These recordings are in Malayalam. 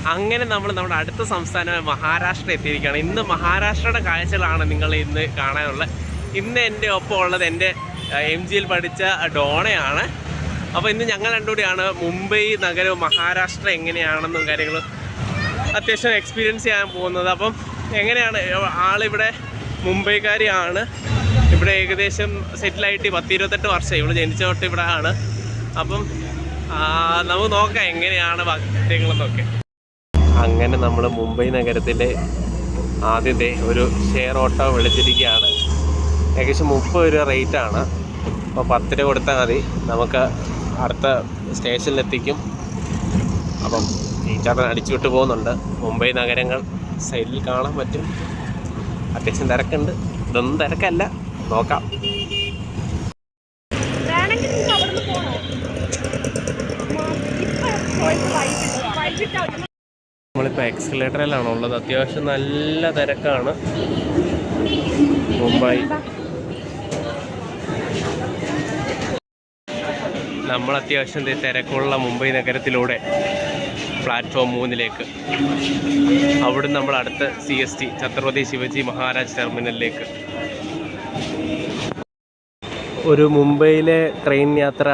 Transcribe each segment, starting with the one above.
അങ്ങനെ നമ്മൾ നമ്മുടെ അടുത്ത സംസ്ഥാനമായ മഹാരാഷ്ട്ര എത്തിയിരിക്കുകയാണ്. ഇന്ന് മഹാരാഷ്ട്രയുടെ കാഴ്ചകളാണ് നിങ്ങൾ ഇന്ന് കാണാനുള്ളത്. ഇന്ന് എൻ്റെ ഒപ്പം ഉള്ളത് എൻ്റെ MGയിൽ പഠിച്ച ഡോണയാണ്. അപ്പോൾ ഇന്ന് ഞങ്ങൾ രണ്ടുകൂടിയാണ് മുംബൈ നഗരവും മഹാരാഷ്ട്ര എങ്ങനെയാണെന്നും കാര്യങ്ങളും അത്യാവശ്യം എക്സ്പീരിയൻസ് ചെയ്യാൻ പോകുന്നത്. അപ്പം എങ്ങനെയാണ് ആളിവിടെ മുംബൈക്കാരിയാണ്. ഇവിടെ ഏകദേശം സെറ്റിലായിട്ട് 10-28 വർഷം ഇവള് ജനിച്ച തൊട്ട് ഇവിടെ ആണ്. അപ്പം നമുക്ക് നോക്കാം എങ്ങനെയാണ് കാര്യങ്ങളെന്നൊക്കെ. അങ്ങനെ നമ്മൾ മുംബൈ നഗരത്തിലെ ആദ്യത്തെ ഒരു ഷെയർ ഓട്ടോ വിളിച്ചിരിക്കുകയാണ്. ഏകദേശം 30 രൂപ റേറ്റാണ്. അപ്പോൾ 10 രൂപ കൊടുത്താൽ മതി, നമുക്ക് അടുത്ത സ്റ്റേഷനിലെത്തിക്കും. അപ്പം ഈ ചേട്ടൻ അടിച്ചുവിട്ട് പോകുന്നുണ്ട്. മുംബൈ നഗരങ്ങൾ സൈഡിൽ കാണാൻ പറ്റും. അത്യാവശ്യം തിരക്കുണ്ട്. ഇതൊന്നും തിരക്കല്ല, നോക്കാം. നമ്മളിപ്പോൾ എക്സ്കലേറ്ററിലാണ് ഉള്ളത്. അത്യാവശ്യം നല്ല തിരക്കാണ് മുംബൈ. നമ്മൾ അത്യാവശ്യം തിരക്കുള്ള മുംബൈ നഗരത്തിലൂടെ പ്ലാറ്റ്ഫോം 3-ലേക്ക്, അവിടുന്ന് നമ്മൾ അടുത്ത CST ഛത്രപതി ശിവജി മഹാരാജ് ടെർമിനലിലേക്ക്. ഒരു മുംബൈയിലെ ട്രെയിൻ യാത്ര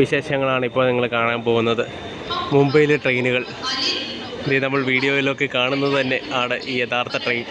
വിശേഷങ്ങളാണ് ഇപ്പോൾ നിങ്ങൾ കാണാൻ പോകുന്നത്. മുംബൈയിലെ ട്രെയിനുകൾ ഇത് നമ്മൾ വീഡിയോയിലൊക്കെ കാണുന്നത് തന്നെ ആണ് ഈ യഥാർത്ഥ ട്രെയിൻ.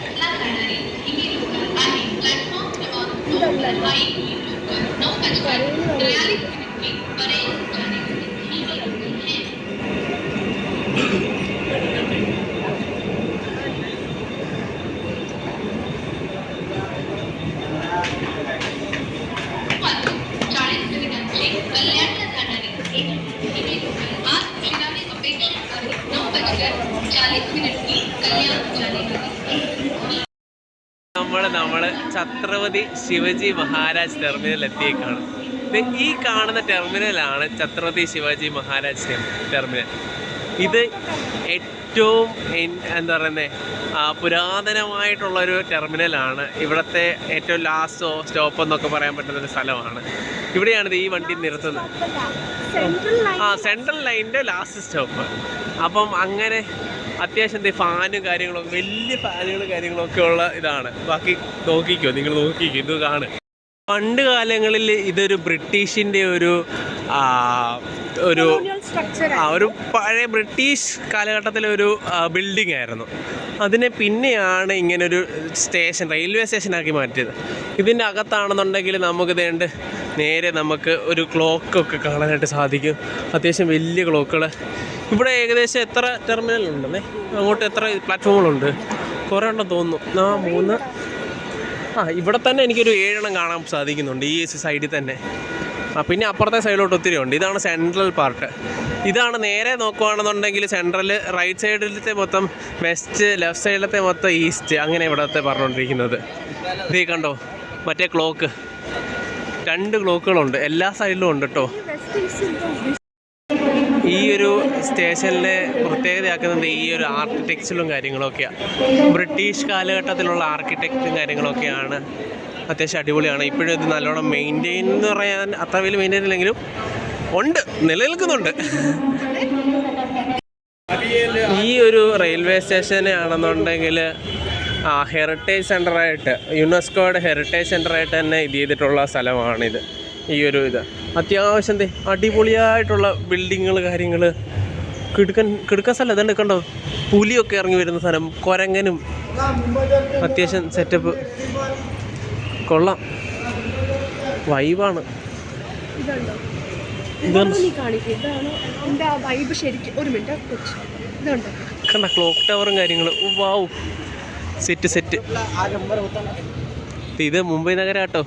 നമ്മൾ ഛത്രപതി ശിവജി മഹാരാജ് ടെർമിനൽ എത്തിയേക്കാണ്. ഈ കാണുന്ന ടെർമിനലാണ് ഛത്രപതി ശിവജി മഹാരാജ് ടെർമിനൽ. ഇത് ഏറ്റവും എന്താ പറയുന്നത് പുരാതനമായിട്ടുള്ളൊരു ടെർമിനലാണ്. ഇവിടുത്തെ ഏറ്റവും ലാസ്റ്റ് സ്റ്റോപ്പ് എന്നൊക്കെ പറയാൻ പറ്റുന്നൊരു സ്ഥലമാണ്. ഇവിടെയാണിത് ഈ വണ്ടി നിർത്തുന്നത്. സെൻട്രൽ ലൈനിൻ്റെ ലാസ്റ്റ് സ്റ്റോപ്പ്. അപ്പം അങ്ങനെ അത്യാവശ്യം ഫാനും കാര്യങ്ങളും വലിയ ഫാനുകളും കാര്യങ്ങളൊക്കെ ഉള്ള ഇതാണ്. ബാക്കി നോക്കിക്കോ, നിങ്ങൾ നോക്കിക്കോ, ഇത് കാണ്. പണ്ട് കാലങ്ങളിൽ ഇതൊരു ബ്രിട്ടീഷിൻ്റെ ഒരു പഴയ ബ്രിട്ടീഷ് കാലഘട്ടത്തിലെ ഒരു ബിൽഡിംഗ് ആയിരുന്നു. അതിനെ പിന്നെയാണ് ഇങ്ങനൊരു സ്റ്റേഷൻ, റെയിൽവേ സ്റ്റേഷനാക്കി മാറ്റിയത്. ഇതിൻ്റെ അകത്താണെന്നുണ്ടെങ്കിൽ നമുക്ക് നേരെ നമുക്ക് ഒരു ക്ലോക്കൊക്കെ കാണാനായിട്ട് സാധിക്കും. അത്യാവശ്യം വലിയ ക്ലോക്കുകൾ. ഇവിടെ ഏകദേശം എത്ര ടെർമിനലുണ്ടെന്നേ, അങ്ങോട്ട് എത്ര പ്ലാറ്റ്ഫോമുകളുണ്ട്? കുറേ ഉണ്ടെന്ന് തോന്നുന്നു. 3 ഇവിടെ തന്നെ എനിക്കൊരു 7 എണ്ണം കാണാൻ സാധിക്കുന്നുണ്ട് ഈ സൈഡിൽ തന്നെ. പിന്നെ അപ്പുറത്തെ സൈഡിലോട്ട് ഒത്തിരി ഉണ്ട്. ഇതാണ് സെൻട്രൽ പാർട്ട്. ഇതാണ് നേരെ നോക്കുകയാണെന്നുണ്ടെങ്കിൽ സെൻട്രൽ, റൈറ്റ് സൈഡിലത്തെ മൊത്തം വെസ്റ്റ്, ലെഫ്റ്റ് സൈഡിലത്തെ മൊത്തം ഈസ്റ്റ്, അങ്ങനെ ഇവിടത്തെ പറഞ്ഞുകൊണ്ടിരിക്കുന്നത്. ഇതേ കണ്ടോ, മറ്റേ ക്ലോക്ക് 2 ക്ലോക്കുകളുണ്ട് എല്ലാ സൈഡിലും ഉണ്ട് കേട്ടോ. ഈ ഒരു സ്റ്റേഷനിലെ പ്രത്യേകതയാക്കുന്നത് ഈ ഒരു ആർക്കിടെക്ചറും കാര്യങ്ങളൊക്കെയാണ്. ബ്രിട്ടീഷ് കാലഘട്ടത്തിലുള്ള ആർക്കിടെക്റ്റും കാര്യങ്ങളൊക്കെയാണ്. അത്യാവശ്യം അടിപൊളിയാണ്. ഇപ്പോഴും ഇത് നല്ലോണം മെയിൻറ്റെയിൻ എന്ന് പറയാൻ അത്ര വലിയ മെയിൻറ്റെയിൻ ഇല്ലെങ്കിലും ഉണ്ട്, നിലനിൽക്കുന്നുണ്ട്. ഈ ഒരു റെയിൽവേ സ്റ്റേഷനെ ആണെന്നുണ്ടെങ്കിൽ ഹെറിറ്റേജ് സെൻ്ററായിട്ട്, യുനെസ്കോയുടെ ഹെറിറ്റേജ് സെൻ്ററായിട്ട് തന്നെ ഇത് ചെയ്തിട്ടുള്ള സ്ഥലമാണിത്. ഈ ഒരു അത്യാവശ്യം അടിപൊളിയായിട്ടുള്ള ബിൽഡിങ്ങുകൾ, കാര്യങ്ങൾ, കിടുക്കൻ സ്ഥലം. അതുകൊണ്ട് കണ്ടോ, പുലിയൊക്കെ ഇറങ്ങി വരുന്ന സ്ഥലം, കുരങ്ങനും അത്യാവശ്യം സെറ്റപ്പ് കൊള്ളാം, വൈബാണ്. കണ്ട ക്ലോക്ക് ടവറും കാര്യങ്ങളും, വാവ്, സെറ്റ്. ഇത് മുംബൈ നഗരം കേട്ടോ.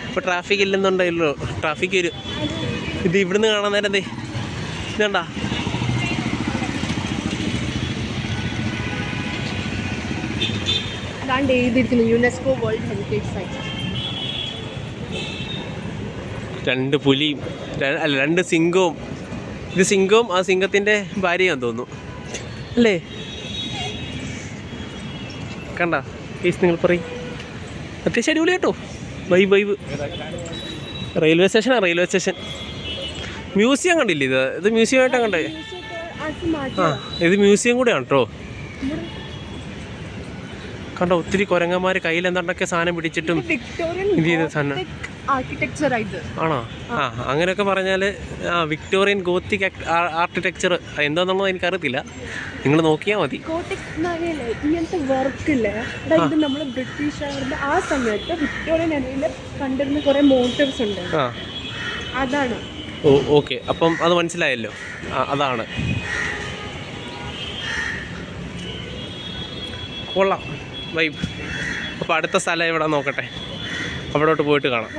ഇപ്പോൾ ട്രാഫിക് ഇല്ലെന്നുണ്ടല്ലോ, ട്രാഫിക് വരും. ഇത് ഇവിടുന്ന് കാണാൻ നേരം ഇതണ്ടാ, യുനെസ്കോ വേൾഡ് ഹെറിറ്റേജ് സൈറ്റ്. 2 പുലിയും 2 സിംഹവും. ഇത് സിംഹവും ആ സിംഹത്തിൻ്റെ ഭാര്യയാന്ന് തോന്നുന്നു അല്ലേ? കണ്ട കേസ് നിങ്ങൾ പറയും. അത്യാവശ്യം അടിപൊളി കേട്ടോ, വൈബ്. റെയിൽവേ സ്റ്റേഷൻ മ്യൂസിയം കണ്ടില്ലേ? ഇത് മ്യൂസിയമായിട്ടാണ് കണ്ടേ. ആ ഇത് മ്യൂസിയം കൂടെയാണ് കേട്ടോ. കണ്ടോ ഒത്തിരി കുരങ്ങന്മാർ കയ്യിൽ എന്താണ്ടൊക്കെ സാധനം പിടിച്ചിട്ടും ഇത് ചെയ്ത സാധനം ആണോ? ആ അങ്ങനെയൊക്കെ പറഞ്ഞാൽ വിക്ടോറിയൻ ഗോത്തിക് ആർക്കിടെക്ചർ എന്താണെന്നുള്ളത് എനിക്കറിയത്തില്ല, നിങ്ങൾ നോക്കിയാൽ മതി. ഇങ്ങനത്തെ വർക്കില്ലേ നമ്മൾ ബ്രിട്ടീഷുകാരുടെ ആ സമയത്ത് വിക്ടോറിയൻ എറയിൽ കണ്ടിരുന്ന കുറെ മോട്ടീവ്സ് ഉണ്ട്. അതാണ്. ഓ ഓക്കെ, അപ്പം അത് മനസ്സിലായല്ലോ. അതാണ് കൊള്ളാം വൈബ്. അപ്പോൾ അടുത്ത സ്ഥലം ഇവിടെ നോക്കട്ടെ, അവിടോട്ട് പോയിട്ട് കാണാം.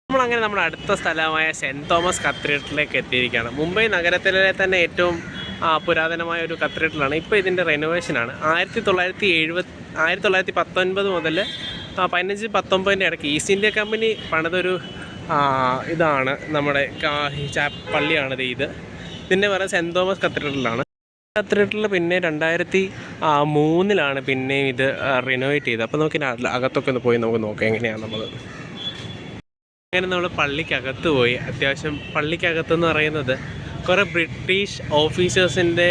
നമ്മളങ്ങനെ നമ്മുടെ അടുത്ത സ്ഥലമായ സെൻറ്റ് തോമസ് കത്തീഡ്രലിലേക്ക് എത്തിയിരിക്കുകയാണ്. മുംബൈ നഗരത്തിലെ തന്നെ ഏറ്റവും പുരാതനമായ ഒരു കത്തീഡ്രലാണ്. ഇപ്പോൾ ഇതിൻ്റെ റെനോവേഷനാണ്. 1919 മുതൽ 15-19 ഇടയ്ക്ക് ഈസ്റ്റ് ഇന്ത്യ കമ്പനി പണിതൊരു ഇതാണ് നമ്മുടെ പള്ളിയാണിത്. ഇതിൻ്റെ പറയുന്നത് സെൻറ്റ് തോമസ് കത്തീഡ്രലാണ്. കത്തീഡ്രൽ പിന്നെ 2003 പിന്നെയും ഇത് റിനോവേറ്റ് ചെയ്തത്. അപ്പോൾ നമുക്ക് അകത്തൊക്കെ ഒന്ന് പോയി നമുക്ക് നോക്കാം എങ്ങനെയാണ് നമ്മൾ. അങ്ങനെ നമ്മൾ പള്ളിക്കകത്ത് പോയി. അത്യാവശ്യം പള്ളിക്കകത്തെന്ന് പറയുന്നത് കുറേ ബ്രിട്ടീഷ് ഓഫീസേഴ്സിൻ്റെ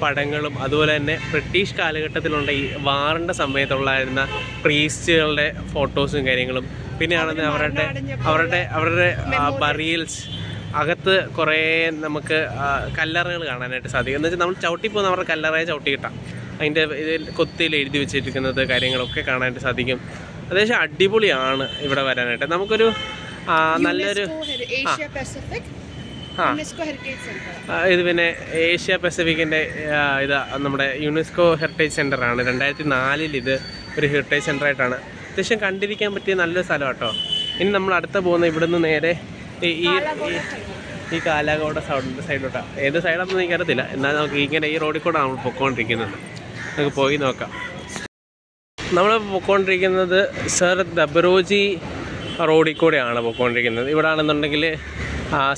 പടങ്ങളും അതുപോലെ തന്നെ ബ്രിട്ടീഷ് കാലഘട്ടത്തിലുള്ള ഈ വാറിൻ്റെ സമയത്തുള്ളായിരുന്ന പ്രീസ്റ്റുകളുടെ ഫോട്ടോസും കാര്യങ്ങളും, പിന്നെയാണെന്ന് അവരുടെ ബറിയൽസ്. അകത്ത് കുറേ നമുക്ക് കല്ലറകൾ കാണാനായിട്ട് സാധിക്കും. എന്ന് വെച്ചാൽ നമ്മൾ ചവിട്ടിപ്പോകുന്ന അവരുടെ കല്ലറയെ ചവിട്ടി കിട്ടാം. അതിൻ്റെ ഇതിൽ കൊത്തിയിൽ എഴുതി വെച്ചിരിക്കുന്നത് കാര്യങ്ങളൊക്കെ കാണാനായിട്ട് സാധിക്കും. അത്യാവശ്യം അടിപൊളിയാണ് ഇവിടെ വരാനായിട്ട്. നമുക്കൊരു നല്ലൊരു ഇത് പിന്നെ ഏഷ്യ പസഫിക്കിൻ്റെ ഇത് നമ്മുടെ യുനെസ്കോ ഹെറിറ്റേജ് സെൻ്ററാണ്. 2004 ഇത് ഒരു ഹെറിറ്റേജ് സെൻ്ററായിട്ടാണ്. അത്യാവശ്യം കണ്ടിരിക്കാൻ പറ്റിയ നല്ലൊരു സ്ഥലം കേട്ടോ. ഇനി നമ്മൾ അടുത്ത പോകുന്ന ഇവിടുന്ന് നേരെ ഈ കാലാകോട സൈഡിലോട്ടാണ്. ഏത് സൈഡാണെന്ന് എനിക്കറിയത്തില്ല. എന്നാൽ നമുക്ക് ഇങ്ങനെ ഈ റോഡിൽ കൂടെ നമ്മൾ പൊയ്ക്കൊണ്ടിരിക്കുന്നത്. നമുക്ക് പോയി നോക്കാം. നമ്മൾ പൊയ്ക്കൊണ്ടിരിക്കുന്നത് സർ ദബറോജി റോഡിൽ കൂടെയാണ് പൊയ്ക്കൊണ്ടിരിക്കുന്നത്. ഇവിടെ ആണെന്നുണ്ടെങ്കിൽ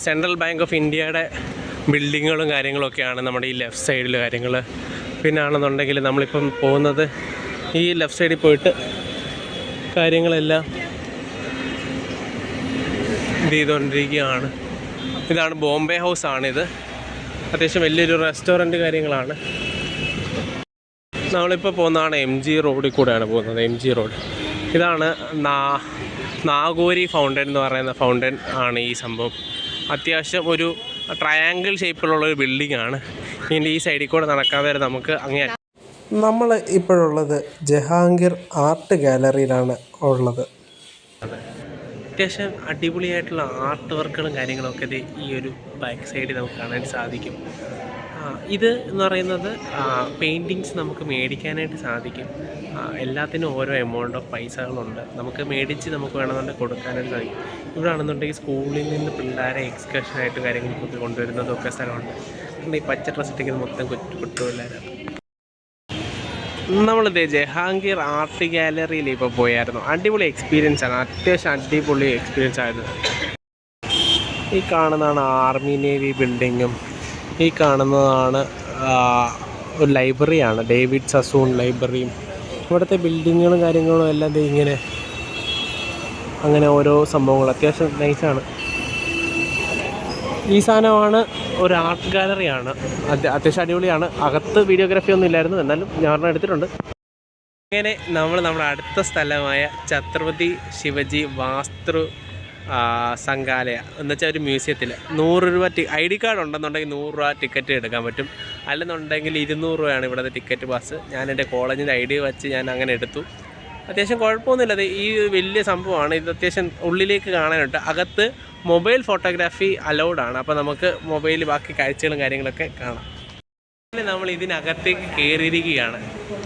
സെൻട്രൽ ബാങ്ക് ഓഫ് ഇന്ത്യയുടെ ബിൽഡിങ്ങുകളും കാര്യങ്ങളൊക്കെയാണ് നമ്മുടെ ഈ ലെഫ്റ്റ് സൈഡിൽ കാര്യങ്ങൾ. പിന്നെ ആണെന്നുണ്ടെങ്കിൽ നമ്മളിപ്പം പോകുന്നത് ഈ ലെഫ്റ്റ് സൈഡിൽ പോയിട്ട് കാര്യങ്ങളെല്ലാം ഇത് ചെയ്തുകൊണ്ടിരിക്കുകയാണ്. ഇതാണ് ബോംബെ ഹൗസ് ആണിത്. അത്യാവശ്യം വലിയൊരു റെസ്റ്റോറൻറ്റ് കാര്യങ്ങളാണ്. നമ്മളിപ്പോൾ പോകുന്നതാണ് MG റോഡിൽ കൂടെയാണ് പോകുന്നത്. MG road. ഇതാണ് നാഗോരി ഫൗണ്ടൻ എന്ന് പറയുന്ന ഫൗണ്ടൻ ആണ് ഈ സംഭവം. അത്യാവശ്യം ഒരു ട്രയാങ്കിൾ ഷേപ്പിലുള്ളൊരു ബിൽഡിംഗ് ആണ്. ഇതിൻ്റെ ഈ സൈഡിൽ കൂടെ നടക്കാൻ വരെ നമുക്ക് അങ്ങനെ. നമ്മൾ ഇപ്പോഴുള്ളത് ജഹാംഗീർ ആർട്ട് ഗാലറിയിലാണ് ഉള്ളത്. അത്യാവശ്യം അടിപൊളിയായിട്ടുള്ള ആർട്ട് വർക്കുകളും കാര്യങ്ങളൊക്കെ ഇത് ഈ ഒരു ബാക്ക് സൈഡിൽ നമുക്ക് കാണാൻ സാധിക്കും. ഇത് എന്ന് പറയുന്നത് പെയിൻറ്റിങ്സ് നമുക്ക് മേടിക്കാനായിട്ട് സാധിക്കും. എല്ലാത്തിനും ഓരോ എമൗണ്ട് ഓഫ് പൈസകളുണ്ട്. നമുക്ക് മേടിച്ച് നമുക്ക് വേണമെന്നുണ്ടെങ്കിൽ കൊടുക്കാനായിട്ട് സാധിക്കും. ഇവിടെ ആണെന്നുണ്ടെങ്കിൽ സ്കൂളിൽ നിന്ന് പിള്ളേരെ എക്സ്കർഷനായിട്ട് കാര്യങ്ങളൊക്കെ കൊണ്ടുവരുന്നതൊക്കെ സ്ഥലമുണ്ട്. ഈ പച്ച ഡ്രസ്സ് ഇട്ടിരിക്കുന്നത് മൊത്തം കുട്ടിപിള്ളേരാണ്. നമ്മളിത് ജഹാംഗീർ ആർട്ട് ഗാലറിയിൽ ഇപ്പോൾ പോയായിരുന്നു. അടിപൊളി എക്സ്പീരിയൻസ് ആണ്. അത്യാവശ്യം അടിപൊളി എക്സ്പീരിയൻസ് ആയിരുന്നു. ഈ കാണുന്നതാണ് ആർമി നേവി ബിൽഡിങ്ങും. ഈ കാണുന്നതാണ് ഒരു ലൈബ്രറിയാണ്, ഡേവിഡ് സസൂൺ ലൈബ്രറിയും. ഇവിടുത്തെ ബിൽഡിങ്ങുകളും കാര്യങ്ങളും എല്ലാം ഇങ്ങനെ അങ്ങനെ ഓരോ സംഭവങ്ങൾ അത്യാവശ്യം നൈസാണ്. ഈ സാധനമാണ് ഒരു ആർട്ട് ഗാലറിയാണ്. അത്യാവശ്യം അടിപൊളിയാണ്. അകത്ത് വീഡിയോഗ്രാഫി ഒന്നും ഇല്ലായിരുന്നു, എന്നാലും ഞാൻ എടുത്തിട്ടുണ്ട്. അങ്ങനെ നമ്മുടെ അടുത്ത സ്ഥലമായ ഛത്രപതി ശിവജി വാസ്തു സംഘാലയ എന്ന് വെച്ചാൽ ഒരു മ്യൂസിയത്തിൽ 100 രൂപ ID കാർഡ് ഉണ്ടെന്നുണ്ടെങ്കിൽ 100 രൂപ ടിക്കറ്റ് എടുക്കാൻ പറ്റും. അല്ലെന്നുണ്ടെങ്കിൽ 200 രൂപയാണ് ഇവിടുത്തെ ടിക്കറ്റ് പാസ്. ഞാൻ എൻ്റെ കോളേജിൻ്റെ ID വെച്ച് ഞാൻ അങ്ങനെ എടുത്തു. അത്യാവശ്യം കുഴപ്പമൊന്നുമില്ല. അത് ഈ വലിയ സംഭവമാണ്. ഇത് അത്യാവശ്യം ഉള്ളിലേക്ക് കാണാനുണ്ട്. അകത്ത് മൊബൈൽ ഫോട്ടോഗ്രാഫി അലൗഡാണ്. അപ്പോൾ നമുക്ക് മൊബൈലിൽ ബാക്കി കാഴ്ചകളും കാര്യങ്ങളൊക്കെ കാണാം. പിന്നെ നമ്മൾ ഇതിനകത്തേക്ക് കയറിയിരിക്കുകയാണ്.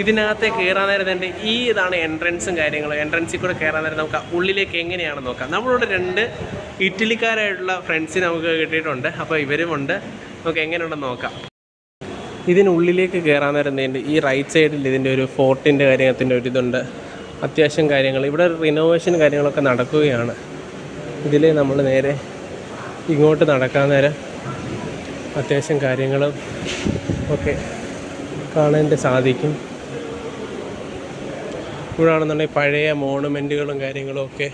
ഇതിനകത്തേക്ക് കയറാൻ നേരം തന്നെ ഇതാണ് എൻട്രൻസും കാര്യങ്ങളും. എൻട്രൻസിൽ കൂടെ കയറാൻ നേരം നമുക്ക് ഉള്ളിലേക്ക് എങ്ങനെയാണെന്ന് നോക്കാം. നമ്മളോട് 2 ഇറ്റലിക്കാരായിട്ടുള്ള ഫ്രണ്ട്സിന് നമുക്ക് കിട്ടിയിട്ടുണ്ട്. അപ്പോൾ ഇവരുമുണ്ട്. നമുക്ക് എങ്ങനെയുണ്ടെന്ന് നോക്കാം. ഇതിനുള്ളിലേക്ക് കയറാൻ നേരം തന്നെ ഈ റൈറ്റ് സൈഡിൽ ഇതിൻ്റെ ഒരു ഫോർട്ടിൻ്റെ കാര്യത്തിൻ്റെ ഒരു ഇതുണ്ട്. അത്യാവശ്യം കാര്യങ്ങൾ ഇവിടെ റിനോവേഷൻ കാര്യങ്ങളൊക്കെ നടക്കുകയാണ്. ഇതിൽ നമ്മൾ നേരെ ഇങ്ങോട്ട് നടക്കാൻ നേരം അത്യാവശ്യം കാര്യങ്ങളും ഒക്കെ കാണാനായിട്ട് സാധിക്കും. ഇവിടെ ആണെന്നുണ്ടെങ്കിൽ പഴയ മോണുമെൻറ്റുകളും കാര്യങ്ങളും ഒക്കെ,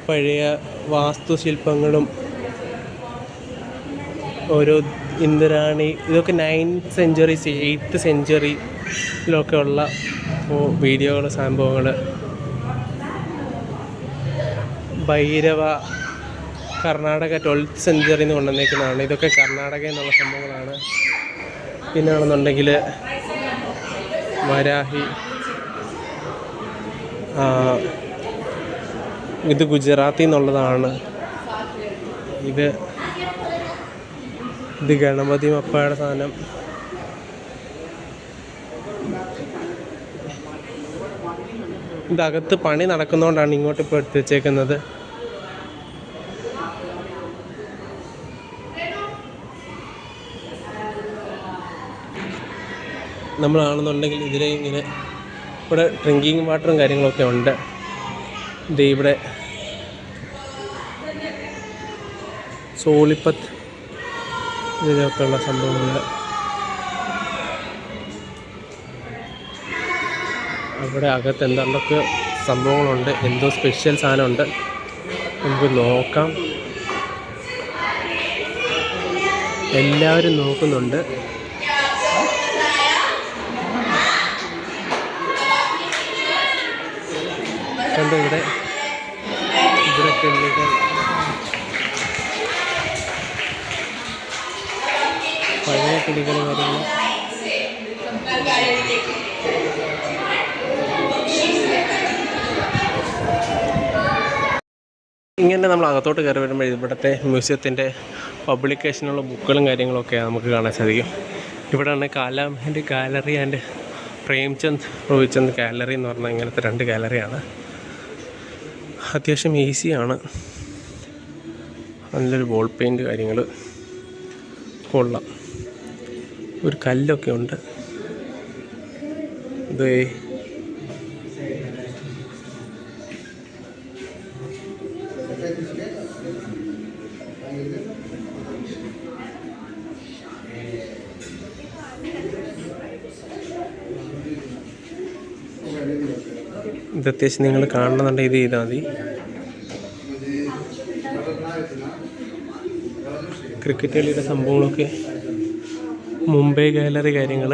പഴയ വാസ്തുശില്പങ്ങളും ഓരോ ഇന്ദിരാണി, ഇതൊക്കെ 9th സെഞ്ച്വറി 8th സെഞ്ച്വറിയിലൊക്കെ ഉള്ള വീഡിയോകൾ, സംഭവങ്ങൾ. ഭൈരവ കർണാടക 12th സെഞ്ച്വറിയിൽ നിന്ന് കൊണ്ടുവന്നേക്കുന്നതാണ്. ഇതൊക്കെ കർണാടകയിൽ നിന്നുള്ള സംഭവങ്ങളാണ്. പിന്നെ ആണെന്നുണ്ടെങ്കിൽ വരാഹി, ഇത് ഗുജറാത്തിൽ നിന്നുള്ളതാണ്. ഇത് ഗണപതി ബപ്പയുടെ സാധനം. ഇതകത്ത് പണി നടക്കുന്നതുകൊണ്ടാണ് ഇങ്ങോട്ട് ഇപ്പോൾ എടുത്ത് വെച്ചേക്കുന്നത്. നമ്മളാണെന്നുണ്ടെങ്കിൽ ഇതിലെ ഇങ്ങനെ ഇവിടെ ഡ്രിങ്കിങ് വാട്ടറും കാര്യങ്ങളൊക്കെ ഉണ്ട്. ഇത് ഇവിടെ സോളിപ്പത്ത് ഇതിലൊക്കെ ഉള്ള സംഭവങ്ങൾ. അവിടെ അകത്ത് എന്തൊക്കെ സംഭവങ്ങളുണ്ട്, എന്തോ സ്പെഷ്യൽ സാധനമുണ്ട്, നമുക്ക് നോക്കാം. എല്ലാവരും നോക്കുന്നുണ്ട്. കണ്ടോ ഇവിടെ കിളികൾ, പഴയ കിളികൾ കാര്യങ്ങൾ. ഇങ്ങനെ നമ്മൾ അകത്തോട്ട് കയറി വരുമ്പോൾ ഇവിടുത്തെ മ്യൂസിയത്തിൻ്റെ പബ്ലിക്കേഷനുള്ള ബുക്കുകളും കാര്യങ്ങളൊക്കെ നമുക്ക് കാണാൻ സാധിക്കും. ഇവിടെയാണ് കാലാമേൻ്റെ gallery and Premchand Roychand gallery എന്ന് പറഞ്ഞാൽ ഇങ്ങനത്തെ 2 ഗാലറിയാണ്. അത്യാവശ്യം ഈസിയാണ്. നല്ലൊരു ബോൾ പെയിൻറ്റ് കാര്യങ്ങൾ കൊള്ളാം. ഒരു കല്ലൊക്കെ ഉണ്ട്. ഇത് അത്യാവശ്യം നിങ്ങൾ കാണണമെന്നുണ്ടെങ്കിൽ ഇത് ചെയ്താൽ മതി. ക്രിക്കറ്റ് കളിയുടെ സംഭവങ്ങളൊക്കെ, മുംബൈ ഗാലറി കാര്യങ്ങൾ.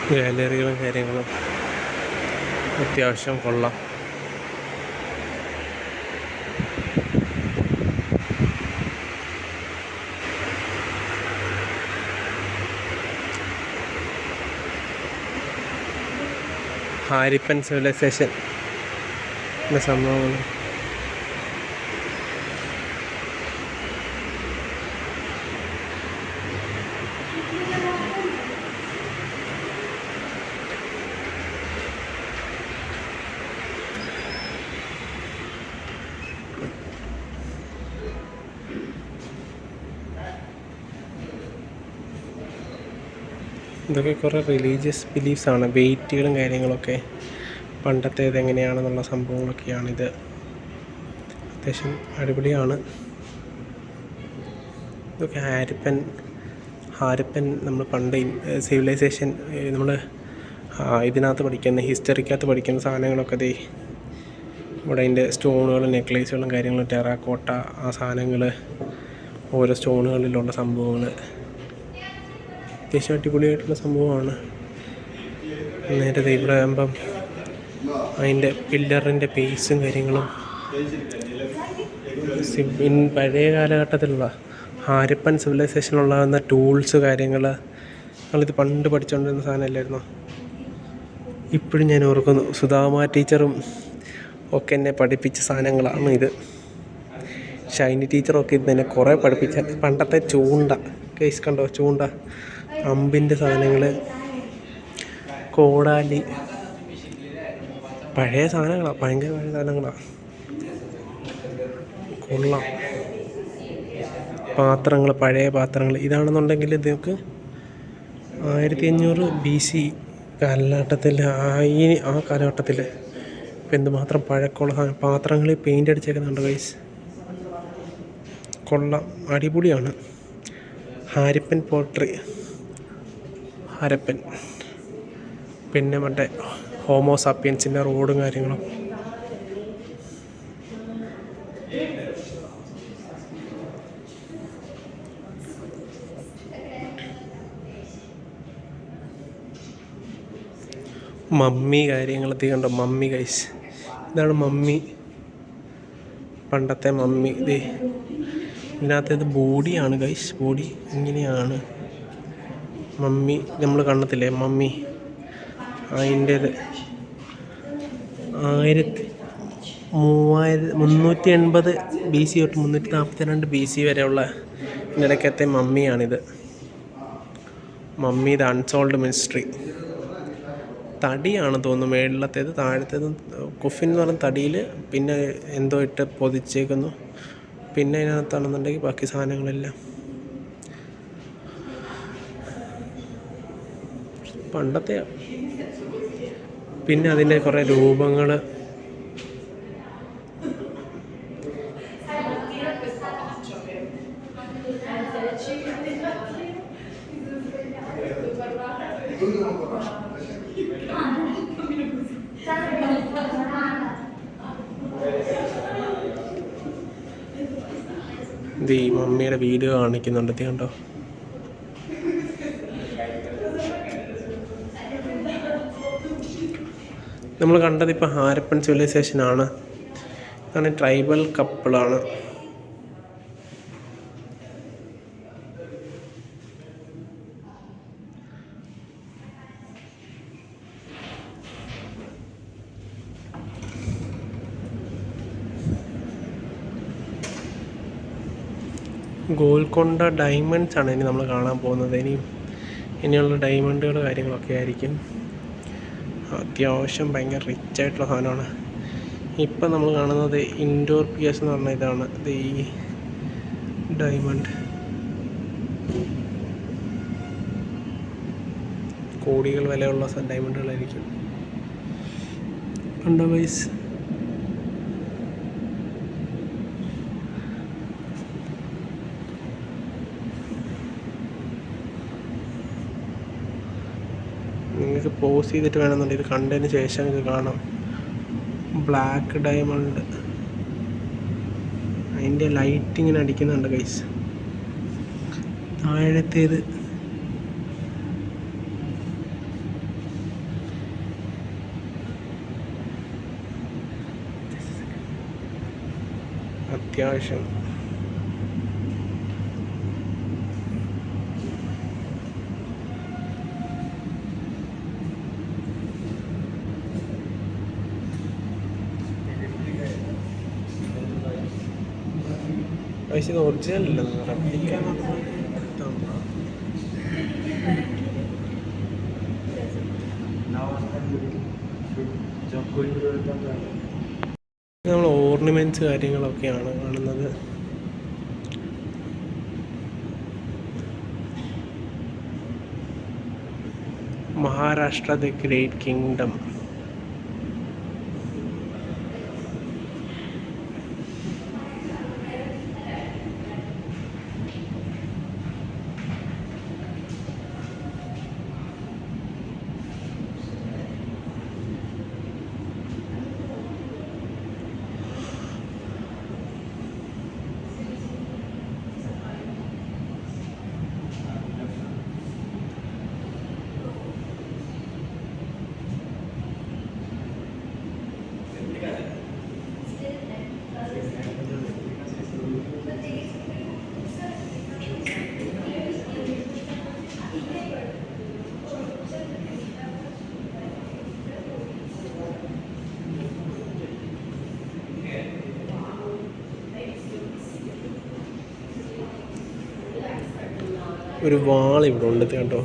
ഗാലറികളും കാര്യങ്ങളും അത്യാവശ്യം കൊള്ളാം. ഹാരിപ്പൻ സിവിലൈസേഷൻ സംഭവങ്ങൾ. ഇതൊക്കെ കുറേ റിലീജിയസ് ബിലീഫ്സാണ്. വെയിറ്റുകളും കാര്യങ്ങളൊക്കെ പണ്ടത്തേത് എങ്ങനെയാണെന്നുള്ള സംഭവങ്ങളൊക്കെയാണിത്. അത്യാവശ്യം അടിപൊളിയാണ്. ഇതൊക്കെ ഹാരപ്പൻ നമ്മൾ പണ്ട് സിവിലൈസേഷൻ നമ്മൾ ഇതിനകത്ത് പഠിക്കുന്ന ഹിസ്റ്ററിക്കകത്ത് പഠിക്കുന്ന സാധനങ്ങളൊക്കെ ദേ ഇവിടെ അതിൻ്റെ സ്റ്റോണുകളും നെക്ലേസുകളും കാര്യങ്ങളും ടെറാക്കോട്ട ആ സാധനങ്ങൾ, ഓരോ സ്റ്റോണുകളിലുള്ള സംഭവങ്ങൾ അത്യാവശ്യം അടിപൊളിയായിട്ടുള്ള സംഭവമാണ്. നേരത്തെ ഇവിടെ ആകുമ്പം അതിൻ്റെ പില്ലറിൻ്റെ പേസും കാര്യങ്ങളും പഴയ കാലഘട്ടത്തിലുള്ള ഹാരപ്പൻ സിവിലൈസേഷനിലുണ്ടാകുന്ന ടൂൾസ് കാര്യങ്ങൾ നമ്മളിത് പണ്ട് പഠിച്ചുകൊണ്ടിരുന്ന സാധനമല്ലായിരുന്നോ. ഇപ്പോഴും ഞാൻ ഓർക്കുന്നു, സുധാമ ടീച്ചറും ഒക്കെ എന്നെ പഠിപ്പിച്ച സാധനങ്ങളാണ് ഇത്. ഷൈനി ടീച്ചറൊക്കെ ഇത് തന്നെ കുറേ പഠിപ്പിച്ച പണ്ടത്തെ ചൂണ്ട കേസ് കണ്ടോ, ചൂണ്ട, അമ്പിൻ്റെ സാധനങ്ങൾ, കോടാലി, പഴയ സാധനങ്ങളാണ്, ഭയങ്കര പഴയ സാധനങ്ങളാണ്. കൊള്ളാം. പാത്രങ്ങൾ, പഴയ പാത്രങ്ങൾ. ഇതാണെന്നുണ്ടെങ്കിൽ ഇതൊക്കെ 1500 BC കാലഘട്ടത്തിൽ, ആ കാലഘട്ടത്തിൽ ഇപ്പം എന്തുമാത്രം പഴക്കമുള്ള പാത്രങ്ങളിൽ പെയിൻ്റ് അടിച്ചേക്കുന്നുണ്ട് ഗൈസ്. കൊള്ളാം, അടിപൊളിയാണ്. ഹാരിപ്പൻ പോട്രി, ഹരപ്പൻ, പിന്നെ മറ്റേ ഹോമോസാപ്പിയൻസിൻ്റെ റോഡും കാര്യങ്ങളും. മമ്മി കാര്യങ്ങളൊക്കെ കണ്ടോ, മമ്മി ഗൈസ്. ഇതാണ് മമ്മി, പണ്ടത്തെ മമ്മി. ഇതിനകത്തേത് ബോഡിയാണ് ഗൈസ്, ബോഡി ഇങ്ങനെയാണ്. മമ്മി നമ്മൾ കണ്ടത്തില്ലേ മമ്മി, അതിൻ്റേത് 380 BC തൊട്ട് 342 BC വരെയുള്ള ഇടയ്ക്കത്തെ മമ്മിയാണിത്. Mummy the unsolved mystery. തടിയാണ് തോന്നുന്നു മേളിലത്തേത്, താഴത്തേത് കുഫിൻ എന്ന് പറഞ്ഞ തടിയിൽ പിന്നെ എന്തോ ഇട്ട് പൊതിച്ചേക്കുന്നു. പിന്നെ അതിനകത്താണെന്നുണ്ടെങ്കിൽ ബാക്കി സാധനങ്ങളെല്ലാം പണ്ടത്തെ. പിന്നെ അതിൻ്റെ കുറേ രൂപങ്ങൾ. ഇത് ഈ മമ്മിയുടെ വീഡിയോ കാണിക്കുന്നുണ്ട്, കണ്ടോ. നമ്മൾ കണ്ടത് ഇപ്പോൾ ഹാരപ്പൻ സിവിലൈസേഷനാണ്. ഇതാണ് ട്രൈബൽ കപ്പിളാണ്. ഗോൽക്കൊണ്ട ഡയമണ്ട്സ് ആണ് ഇനി നമ്മൾ കാണാൻ പോകുന്നത്. ഇനിയുള്ള ഡയമണ്ടുകൾ കാര്യങ്ങളൊക്കെ ആയിരിക്കും. അത്യാവശ്യം ഭയങ്കര റിച്ചായിട്ടുള്ള സാധനമാണ്. ഇപ്പം നമ്മൾ കാണുന്നത് ഇൻഡോർ പിയേഴ്സ് എന്ന് പറഞ്ഞ ഇതാണ്. ഇത് ഈ ഡയമണ്ട് കോടികൾ വിലയുള്ള ഡയമണ്ടുകളായിരിക്കും. കണ്ടോ ഗൈസ്. നിങ്ങൾക്ക് പോസ് ചെയ്തിട്ട് വേണമെന്നുണ്ടെങ്കിൽ ഇത് കണ്ടതിന് ശേഷം ഇത് കാണാം. ബ്ലാക്ക് ഡയമണ്ട്, അതിൻ്റെ ലൈറ്റ് ഇങ്ങനെ അടിക്കുന്നുണ്ട് ഗൈസ്. താഴത്തേത് അത്യാവശ്യം പക്ഷേ ഇത് ഒറിജിനൽ അല്ലെന്ന് റെപ്ലിക്ക. നമ്മൾ ഓർണമെൻറ്റ്സ് കാര്യങ്ങളൊക്കെയാണ് കാണുന്നത്. Maharashtra the great kingdom. ഒരു വാൾ ഇവിടെ ഉണ്ട് കേട്ടോ.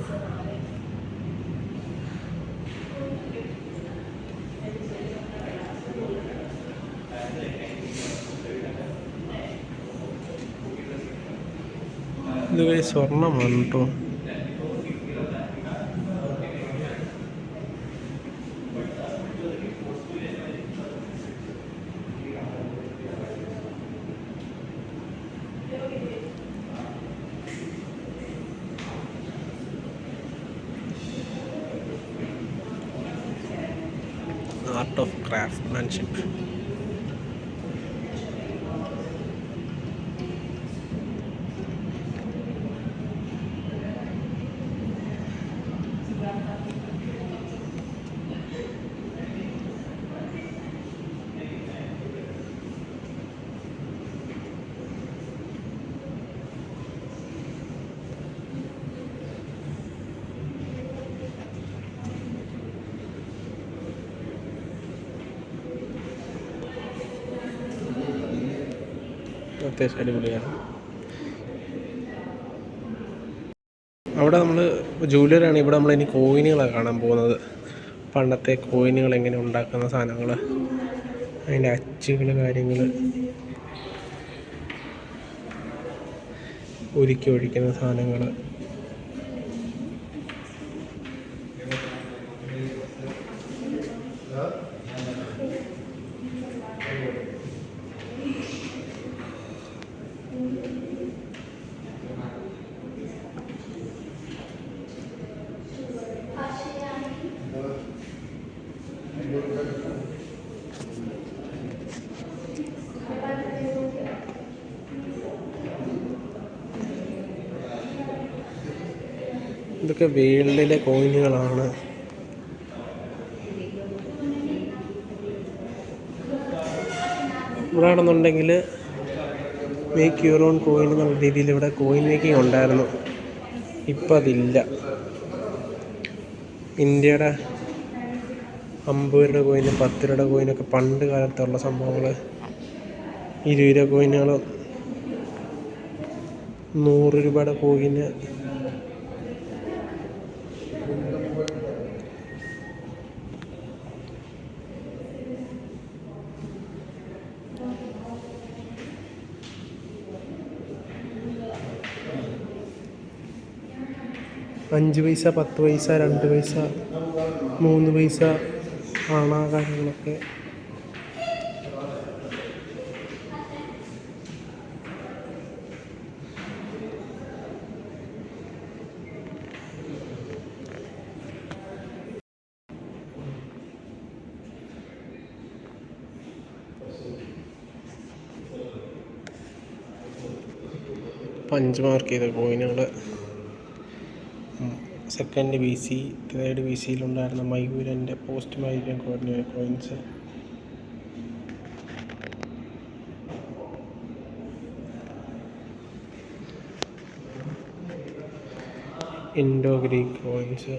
ഇത് സ്വർണ്ണമാണ് കേട്ടോ. Art of craftsmanship. അത്യാവശ്യം അടിപൊളിയാണ്. അവിടെ നമ്മൾ ജൂവലറാണ്. ഇവിടെ നമ്മൾ ഇനി കോയിനുകളാണ് കാണാൻ പോകുന്നത്. പണ്ടത്തെ കോയിനുകൾ എങ്ങനെ ഉണ്ടാക്കുന്ന സാധനങ്ങൾ, അതിൻ്റെ അച്ചുകൾ, കാര്യങ്ങൾ, ഉരുക്കി ഒഴിക്കുന്ന സാധനങ്ങൾ. ഇതൊക്കെ വേൾഡിലെ കോയിനുകളാണ്. ഇവിടെ ആണെന്നുണ്ടെങ്കിൽ മേക്ക് യുവർ ഓൺ കോയിൻ എന്നുള്ള രീതിയിൽ ഇവിടെ കോയിൻ മേക്കിംഗ് ഉണ്ടായിരുന്നു. ഇപ്പം അതില്ല. ഇന്ത്യയുടെ 50 രൂപ കോയിന്, 10 രൂപ കോയിനൊക്കെ പണ്ട് കാലത്തുള്ള സംഭവങ്ങൾ, 20 രൂപ കോയിനുകൾ, 100 രൂപയുടെ കോയിന്, അഞ്ച് പൈസ, 10 പൈസ, 2 പൈസ, 3 പൈസ കാര്യങ്ങളൊക്കെ. പഞ്ച് മാർക്ക് ചെയ്ത കോയിനുകൾ, സെക്കൻഡ് BC, തേർഡ് BCയിലുണ്ടായിരുന്ന മയൂരൻ്റെ post Mauryan coins, Indo Greek coins,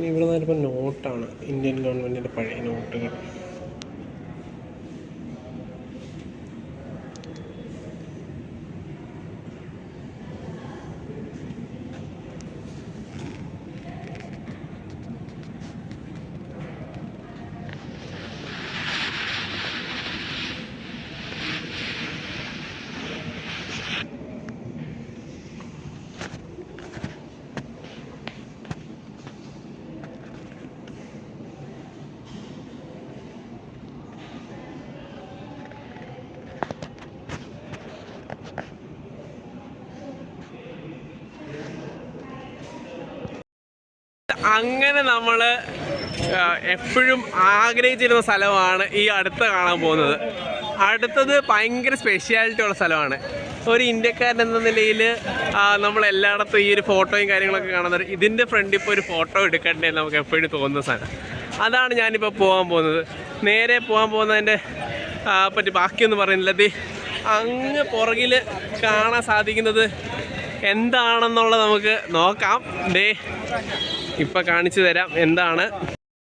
ഇവിടെ നിന്നിപ്പോൾ നോട്ടാണ്, ഇന്ത്യൻ ഗവൺമെൻറ്റിൻ്റെ പഴയ നോട്ടുകൾ. അങ്ങനെ നമ്മൾ എപ്പോഴും ആഗ്രഹിച്ചിരുന്ന സ്ഥലമാണ് ഈ അടുത്ത് കാണാൻ പോകുന്നത്. അടുത്തത് ഭയങ്കര സ്പെഷ്യാലിറ്റി ഉള്ള സ്ഥലമാണ്. ഒരു ഇന്ത്യക്കാരൻ എന്ന നിലയിൽ നമ്മൾ എല്ലായിടത്തും ഈ ഒരു ഫോട്ടോയും കാര്യങ്ങളൊക്കെ കാണുന്നത് ഇതിൻ്റെ ഫ്രണ്ടിൽ ഇപ്പോൾ ഒരു ഫോട്ടോ എടുക്കണ്ടേ നമുക്ക് എപ്പോഴും തോന്നുന്ന സാധനം. അതാണ് ഞാനിപ്പോൾ പോകാൻ പോകുന്നത്. നേരെ പോകാൻ പോകുന്നതിൻ്റെ പറ്റി ബാക്കിയൊന്നും പറയുന്നില്ല. അങ്ങ് പുറകിൽ കാണാൻ സാധിക്കുന്നത് എന്താണെന്നുള്ളത് നമുക്ക് നോക്കാം. ഇപ്പം കാണിച്ചു തരാം എന്താണ്.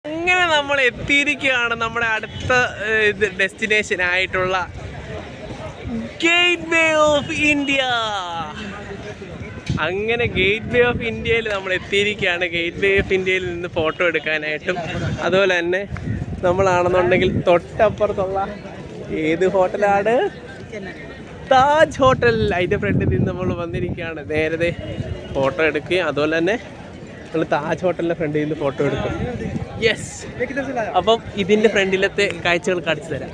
അങ്ങനെ നമ്മൾ എത്തിയിരിക്കുകയാണ് നമ്മുടെ അടുത്ത ഡെസ്റ്റിനേഷനായിട്ടുള്ള ഗേറ്റ് വേ ഓഫ് ഇന്ത്യ. അങ്ങനെ ഗേറ്റ് വേ ഓഫ് ഇന്ത്യയിൽ നമ്മൾ എത്തിയിരിക്കുകയാണ്. ഗേറ്റ് വേ ഓഫ് ഇന്ത്യയിൽ നിന്ന് ഫോട്ടോ എടുക്കാനായിട്ടും അതുപോലെ തന്നെ നമ്മളാണെന്നുണ്ടെങ്കിൽ തൊട്ടപ്പുറത്തുള്ള ഏത് ഹോട്ടലാണ്? താജ് ഹോട്ടൽ. അതിൻ്റെ ഫ്രണ്ടിൽ നിന്ന് നമ്മൾ വന്നിരിക്കുകയാണ്. നേരത്തെ ഫോട്ടോ എടുക്കുകയും അതുപോലെ തന്നെ നമ്മൾ താജ് ഹോട്ടലിൻ്റെ ഫ്രണ്ടിൽ നിന്ന് ഫോട്ടോ എടുക്കും. യെസ്. അപ്പം ഇതിൻ്റെ ഫ്രണ്ടിലത്തെ കാഴ്ചകൾ കാണിച്ചു തരാം.